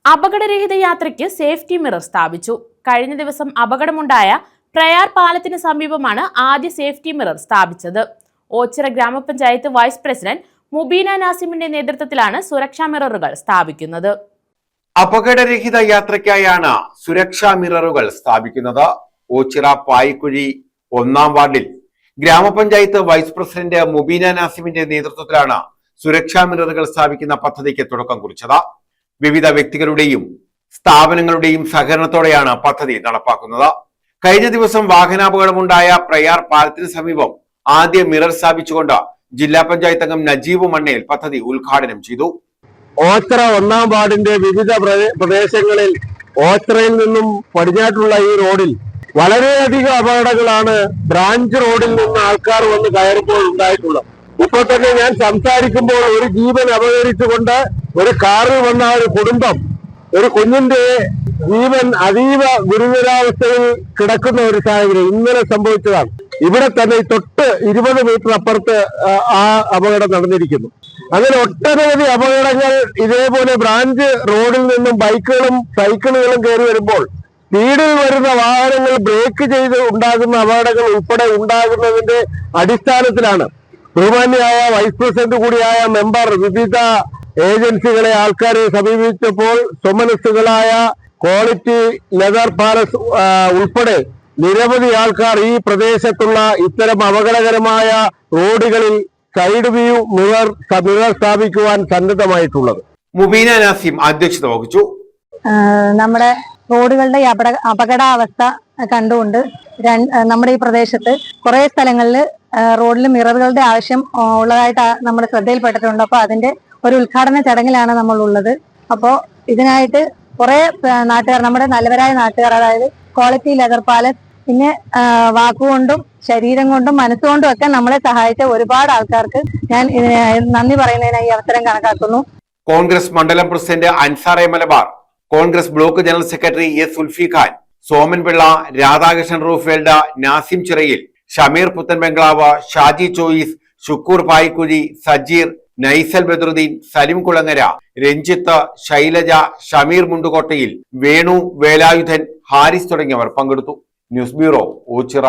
അപകടരഹിത യാത്രയ്ക്ക് safety mirror സ്ഥാപിച്ചു. കഴിഞ്ഞ ദിവസം അപകടമുണ്ടായ പ്രയാർ പാലത്തിന് സമീപമാണ് ആദ്യ സേഫ്റ്റി മിറർ സ്ഥാപിച്ചത്. ഓച്ചിറ ഗ്രാമപഞ്ചായത്ത് വൈസ് പ്രസിഡന്റ് മുബീന നാസിമിന്റെ നേതൃത്വത്തിലാണ് സുരക്ഷാ മിററുകൾ സ്ഥാപിക്കുന്നത്. അപകടരഹിത യാത്രയ്ക്കായാണ് സുരക്ഷാ മിററുകൾ സ്ഥാപിക്കുന്നത്. ഓച്ചിറ പായിക്കുഴി 1-ാം വാർഡിൽ ഗ്രാമപഞ്ചായത്ത് വൈസ് പ്രസിഡന്റ് മുബീന നാസിമിന്റെ നേതൃത്വത്തിലാണ് സുരക്ഷാ മിററുകൾ സ്ഥാപിക്കുന്ന പദ്ധതിക്ക് തുടക്കം കുറിച്ചത്. വിവിധ വ്യക്തികളുടെയും സ്ഥാപനങ്ങളുടെയും സഹകരണത്തോടെയാണ് പദ്ധതി നടപ്പാക്കുന്നത്. കഴിഞ്ഞ ദിവസം വാഹനാപകടമുണ്ടായ പ്രയാർ പാലത്തിന് സമീപം ആദ്യ മിറർ സ്ഥാപിച്ചുകൊണ്ട് ജില്ലാ പഞ്ചായത്ത് അംഗം നജീബ് മണ്ണേൽ പദ്ധതി ഉദ്ഘാടനം ചെയ്തു. ഓച്ചിറ 1-ാം വാർഡിന്റെ വിവിധ പ്രദേശങ്ങളിൽ ഓച്ചിറയിൽ നിന്നും പടിഞ്ഞാട്ടുള്ള ഈ റോഡിൽ വളരെയധികം അപകടങ്ങളാണ് ബ്രാഞ്ച് റോഡിൽ നിന്ന് ആൾക്കാർ വന്ന് കയറുമ്പോൾ ഉണ്ടായിട്ടുള്ളത്. ഇപ്പോൾ തന്നെ ഞാൻ സംസാരിക്കുമ്പോൾ ഒരു ജീവൻ അപഹരിച്ചുകൊണ്ട് ഒരു കാറിൽ വന്ന ഒരു കുടുംബം, ഒരു കുഞ്ഞിന്റെ ജീവൻ അതീവ ഗുരുതരാവസ്ഥയിൽ കിടക്കുന്ന ഒരു സാഹചര്യം ഇന്നലെ സംഭവിച്ചതാണ്. ഇവിടെ തന്നെ തൊട്ട് 20 മീറ്റർ അപ്പുറത്ത് ആ അപകടം നടന്നിരിക്കുന്നു. അങ്ങനെ ഒട്ടനവധി അപകടങ്ങൾ ഇതേപോലെ ബ്രാഞ്ച് റോഡിൽ നിന്നും ബൈക്കുകളും സൈക്കിളുകളും കയറി വരുമ്പോൾ സ്പീഡിൽ വരുന്ന വാഹനങ്ങൾ ബ്രേക്ക് ചെയ്ത് ഉണ്ടാകുന്ന അപകടങ്ങൾ ഉൾപ്പെടെ ഉണ്ടാകുന്നതിന്റെ അടിസ്ഥാനത്തിലാണ് ബഹുമാന്യയായ വൈസ് പ്രസിഡന്റ് കൂടിയായ മെമ്പർ വിവിധ ഏജൻസികളെ ആൾക്കാരെ സമീപിച്ചപ്പോൾ സ്വമനസ്സുകളായ ക്വാളിറ്റി ലെതർ പാലസ് ഉൾപ്പെടെ നിരവധി ആൾക്കാർ ഈ പ്രദേശത്തുള്ള ഇത്തരം അപകടകരമായ റോഡുകളിൽ സൈഡ് വ്യൂ മിറർ സ്ഥാപിക്കുവാൻ സന്നദ്ധമായിട്ടുള്ളത്. മുബീന നാസിം അധ്യക്ഷത വഹിച്ചു. നമ്മുടെ റോഡുകളുടെ അപകടാവസ്ഥ കണ്ടുകൊണ്ട് നമ്മുടെ ഈ പ്രദേശത്ത് കുറെ സ്ഥലങ്ങളിൽ റോഡിൽ മിററുകളുടെ ആവശ്യം ഉള്ളതായിട്ട് നമ്മുടെ ശ്രദ്ധയിൽപ്പെട്ടിട്ടുണ്ട്. അപ്പൊ അതിന്റെ ഒരു ഉദ്ഘാടന ചടങ്ങിലാണ് നമ്മൾ ഉള്ളത്. അപ്പോൾ ഇതിനായിട്ട് കുറെ നാട്ടുകാർ, നമ്മുടെ നല്ലവരായ നാട്ടുകാർ, അതായത് ക്വാളിറ്റി ലെതർ പാലസ്, പിന്നെ വാക്കുകൊണ്ടും ശരീരം കൊണ്ടും മനസ്സുകൊണ്ടും ഒക്കെ നമ്മളെ സഹായിച്ച ഒരുപാട് ആൾക്കാർക്ക് ഞാൻ നന്ദി പറയുന്നതിനായി അവസരം കണക്കാക്കുന്നു. കോൺഗ്രസ് മണ്ഡലം president Ansar Malabar, Congress block general secretary S Sulfikhan, Soman Pillai, Radhakrishnan റൂഫേൽഡ, നാസിം ചിറയിൽ, ഷമീർ പുത്തൻ ബംഗ്ലാവ്, ഷാജി ചോയിസ്, ഷുക്കൂർ പായിക്കുഴി, സജീർ, നൈസൽ ബദറുദ്ദീൻ, സലിം കുളങ്ങര, രഞ്ജിത്ത്, ശൈലജ, ഷമീർ മുണ്ടുകോട്ടയിൽ, വേണു, വേലായുധൻ, ഹാരിസ് തുടങ്ങിയവർ പങ്കെടുത്തു. News bureau, Ochira.